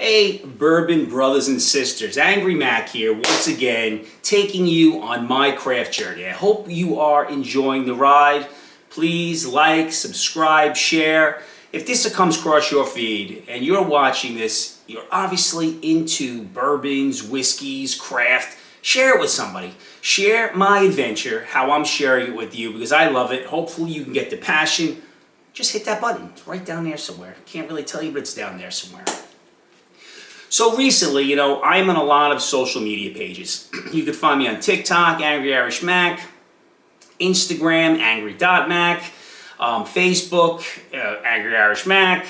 Hey, Bourbon brothers and sisters, Angry Mac here once again, taking you on my craft journey. I hope you are enjoying the ride. Please like, subscribe, share. If this comes across your feed and you're watching this, you're obviously into bourbons, whiskeys, craft. Share it with somebody. Share my adventure, how I'm sharing it with you, because I love it. Hopefully you can get the passion. Just hit that button. It's right down there somewhere. Can't really tell you, but it's down there somewhere. So recently, I'm on a lot of social media pages. You can find me on TikTok, Angry Irish Mac, Instagram, Angry.Mac, Facebook, Angry Irish Mac,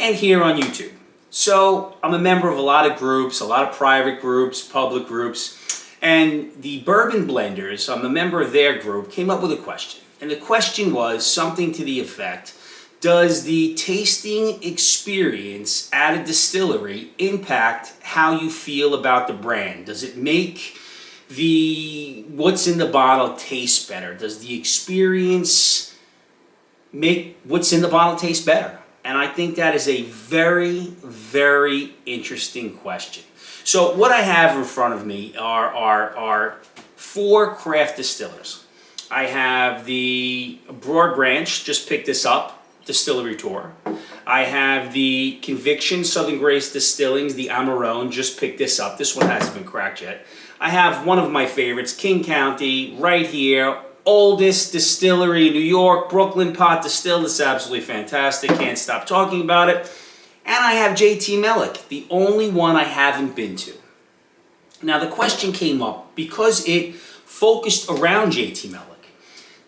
and here on YouTube. So I'm a member of a lot of groups, a lot of private groups, public groups, and the Bourbon Blenders, I'm a member of their group, came up with a question. And the question was something to the effect, does the tasting experience at a distillery impact how you feel about the brand? Does it make what's in the bottle taste better? Does the experience make what's in the bottle taste better? And I think that is a very, very interesting question. So what I have in front of me are four craft distillers. I have the Broad Branch, just picked this up, Distillery Tour. I have the Conviction Southern Grace Distillings, the Amarone, just picked this up. This one hasn't been cracked yet. I have one of my favorites, King County, right here. Oldest distillery in New York, Brooklyn Pot Distilled. It's absolutely fantastic. Can't stop talking about it. And I have JT Mellick, the only one I haven't been to. Now the question came up because it focused around JT Mellick.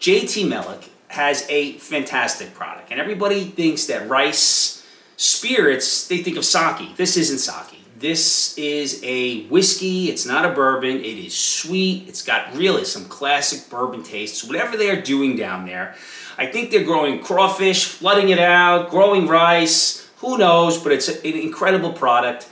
JT Mellick has a fantastic product, and everybody thinks that rice spirits, they think of sake. This isn't sake. This is a whiskey. It's not a bourbon. It is sweet. It's got really some classic bourbon tastes. Whatever they're doing down there, I think they're growing crawfish, flooding it out, growing rice. Who knows? But it's an incredible product.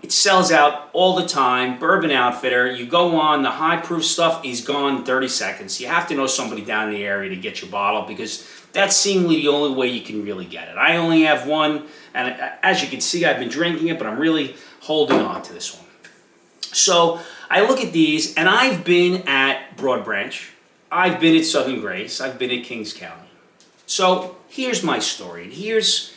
It sells out all the time. Bourbon Outfitter. You go on, the high proof stuff is gone in 30 seconds. You have to know somebody down in the area to get your bottle because that's seemingly the only way you can really get it. I only have one, and as you can see, I've been drinking it, but I'm really holding on to this one. So I look at these, and I've been at Broad Branch. I've been at Southern Grace. I've been at Kings County. So here's my story, and here's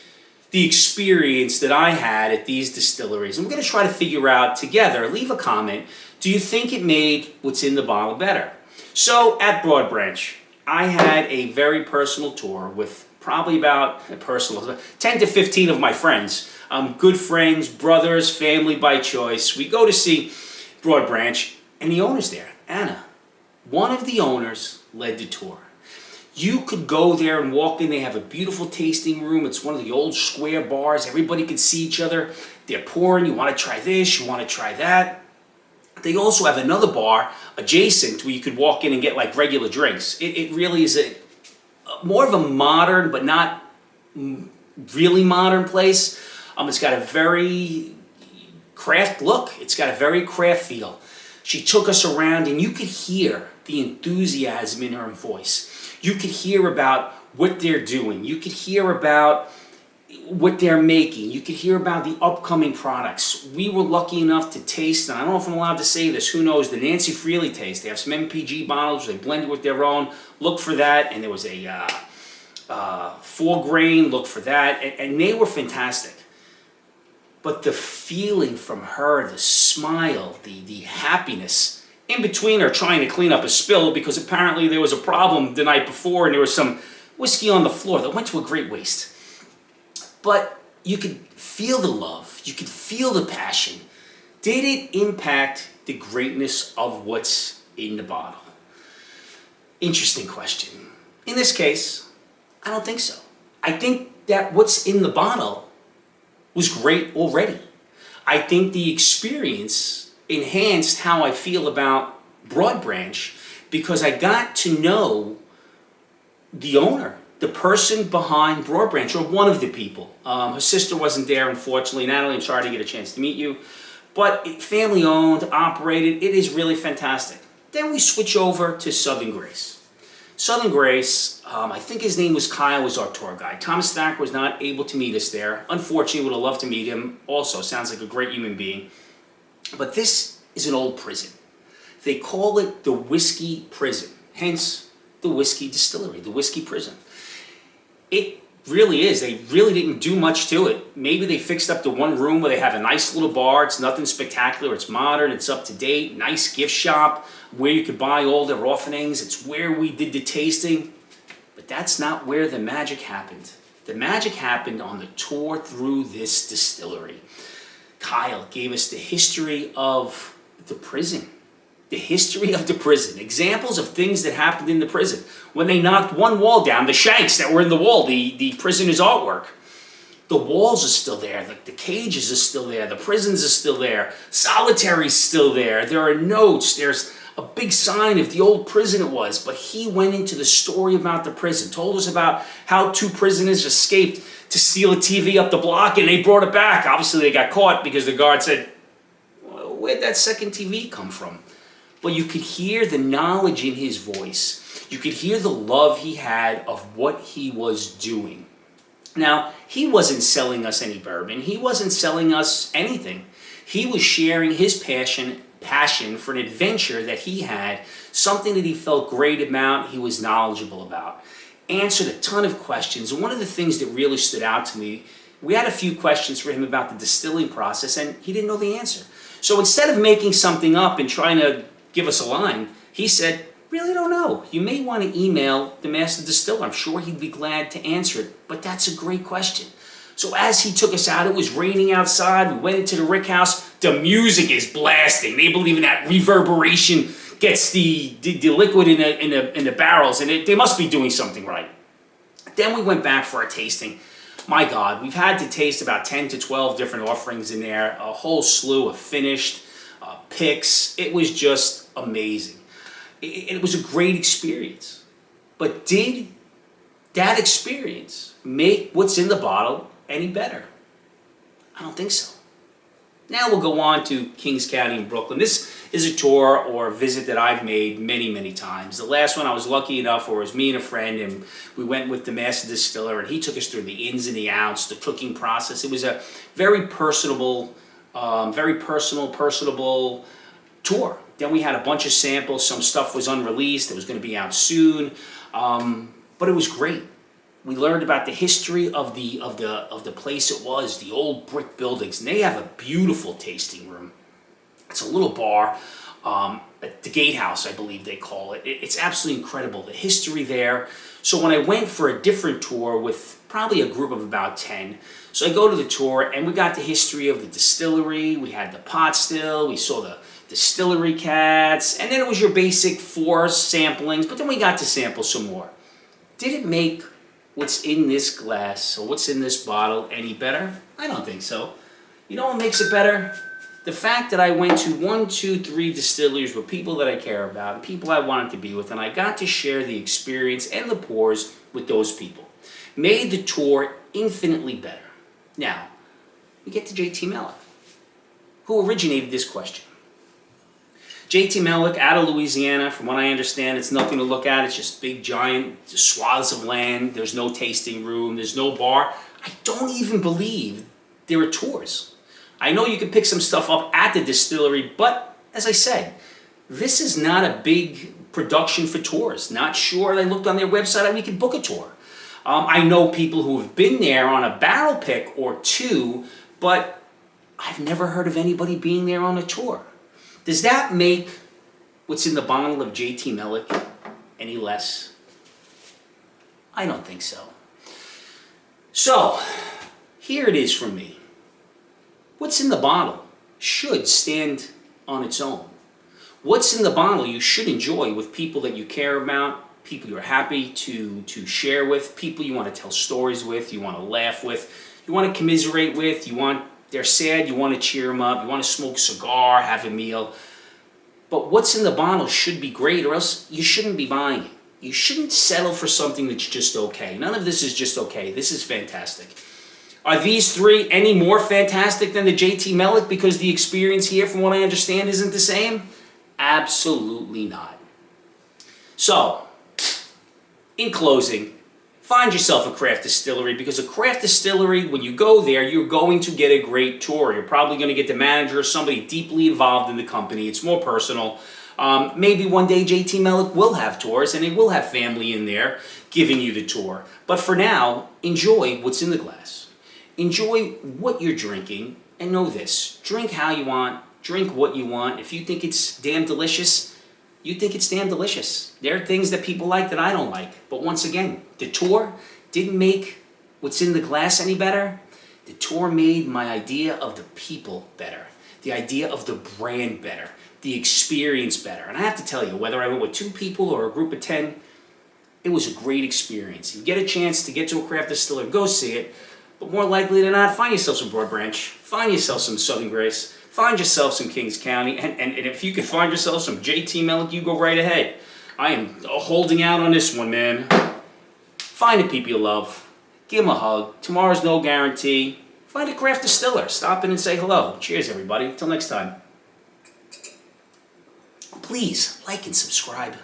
the experience that I had at these distilleries. And we're going to try to figure out together, leave a comment, do you think it made what's in the bottle better? So at Broad Branch, I had a very personal tour with probably about 10 to 15 of my friends. Good friends, brothers, family by choice. We go to see Broad Branch, and the owner's there, Anna. One of the owners led the tour. You could go there and walk in. They have a beautiful tasting room. It's one of the old square bars. Everybody can see each other. They're pouring. You want to try this. You want to try that. They also have another bar adjacent where you could walk in and get like regular drinks. It really is more of a modern but not really modern place. It's got a very craft look. It's got a very craft feel. She took us around and you could hear the enthusiasm in her voice. You could hear about what they're doing. You could hear about what they're making. You could hear about the upcoming products. We were lucky enough to taste, and I don't know if I'm allowed to say this, who knows, the Nancy Freely taste. They have some MPG bottles. They blend it with their own. Look for that. And there was a 4-grain. Look for that. And they were fantastic. But the feeling from her, the smile, the happiness, in between her trying to clean up a spill because apparently there was a problem the night before and there was some whiskey on the floor that went to a great waste. But you could feel the love. You could feel the passion. Did it impact the greatness of what's in the bottle? Interesting question. In this case, I don't think so. I think that what's in the bottle was great already. I think the experience enhanced how I feel about Broad Branch because I got to know the owner, the person behind Broad Branch, or one of the people. Her sister wasn't there, unfortunately. Natalie, I'm sorry to get a chance to meet you. But family owned, operated, it is really fantastic. Then we switch over to Southern Grace. Southern Grace, I think his name was Kyle, was our tour guide. Thomas Thacker was not able to meet us there. Unfortunately, would have loved to meet him. Also, sounds like a great human being. But this is an old prison. They call it the Whiskey Prison, hence the Whiskey Distillery, the Whiskey Prison. It really is. They really didn't do much to it. Maybe they fixed up the one room where they have a nice little bar. It's nothing spectacular. It's modern. It's up to date. Nice gift shop where you could buy all their offerings. It's where we did the tasting. But that's not where the magic happened. The magic happened on the tour through this distillery. Kyle gave us the history of the prison. The history of the prison. Examples of things that happened in the prison. When they knocked one wall down, the shanks that were in the wall, the prisoner's artwork. The walls are still there. The cages are still there. The prisons are still there. Solitary's still there. There are notes. There's a big sign of the old prison it was. But he went into the story about the prison. Told us about how 2 prisoners escaped to steal a TV up the block and they brought it back. Obviously they got caught because the guard said, well, where'd that second TV come from? But you could hear the knowledge in his voice. You could hear the love he had of what he was doing. Now, he wasn't selling us any bourbon. He wasn't selling us anything. He was sharing his passion for an adventure that he had, something that he felt great about, he was knowledgeable about. Answered a ton of questions. And one of the things that really stood out to me, we had a few questions for him about the distilling process, and he didn't know the answer. So instead of making something up and trying to give us a line, he said, really don't know. You may want to email the master distiller. I'm sure he'd be glad to answer it, but that's a great question. So as he took us out, it was raining outside. We went into the rick house. The music is blasting. They believe in that reverberation gets the liquid in the barrels, and they must be doing something right. Then we went back for our tasting. My God, we've had to taste about 10 to 12 different offerings in there, a whole slew of finished picks. It was just amazing. It was a great experience. But did that experience make what's in the bottle any better? I don't think so. Now we'll go on to Kings County in Brooklyn. This is a tour or a visit that I've made many, many times. The last one I was lucky enough, or it was me and a friend, and we went with the master distiller, and he took us through the ins and the outs, the cooking process. It was a very personable tour. Then we had a bunch of samples. Some stuff was unreleased. It was going to be out soon, but it was great. We learned about the history of the place it was, the old brick buildings, and they have a beautiful tasting room. It's a little bar, at the gatehouse, I believe they call it. It's absolutely incredible, the history there. So when I went for a different tour with probably a group of about 10, so I go to the tour and we got the history of the distillery. We had the pot still, we saw the distillery cats, and then it was your basic 4 samplings, but then we got to sample some more. Did it make what's in this glass or what's in this bottle any better? I don't think so. You know what makes it better? The fact that I went to 1, 2, 3 distilleries with people that I care about, people I wanted to be with, and I got to share the experience and the pours with those people. Made the tour infinitely better. Now, we get to JT Mellick, who originated this question. JT Mellick out of Louisiana, from what I understand, it's nothing to look at. It's just big, giant swaths of land. There's no tasting room. There's no bar. I don't even believe there are tours. I know you can pick some stuff up at the distillery, but as I said, this is not a big production for tours. Not sure. I looked on their website and we could book a tour. I know people who have been there on a barrel pick or 2, but I've never heard of anybody being there on a tour. Does that make what's in the bottle of JT Mellick any less? I don't think so. So, here it is from me. What's in the bottle should stand on its own. What's in the bottle you should enjoy with people that you care about, people you're happy to share with, people you want to tell stories with, you want to laugh with, you want to commiserate with, they're sad, you want to cheer them up, you want to smoke a cigar, have a meal. But what's in the bottle should be great, or else you shouldn't be buying it. You shouldn't settle for something that's just okay. None of this is just okay. This is fantastic. Are these 3 any more fantastic than the JT Mellick because the experience here, from what I understand, isn't the same? Absolutely not. So, In closing, find yourself a craft distillery, because a craft distillery, when you go there, you're going to get a great tour. You're probably going to get the manager or somebody deeply involved in the company. It's more personal. Maybe one day JT Mellick will have tours and they will have family in there giving you the tour. But for now, enjoy what's in the glass. Enjoy what you're drinking, and know this: drink how you want, drink what you want. If you think it's damn delicious, you think it's damn delicious. There are things that people like that I don't like. But once again, the tour didn't make what's in the glass any better. The tour made my idea of the people better, the idea of the brand better, the experience better. And I have to tell you, whether I went with 2 people or a group of 10, it was a great experience. You get a chance to get to a craft distiller, go see it. But more likely than not, find yourself some Broad Branch, find yourself some Southern Grace, find yourself some Kings County, and if you can find yourself some JT Mellick, you go right ahead. I am holding out on this one, man. Find the people you love, give them a hug. Tomorrow's no guarantee. Find a craft distiller, stop in and say hello. Cheers, everybody. Until next time. Please like and subscribe.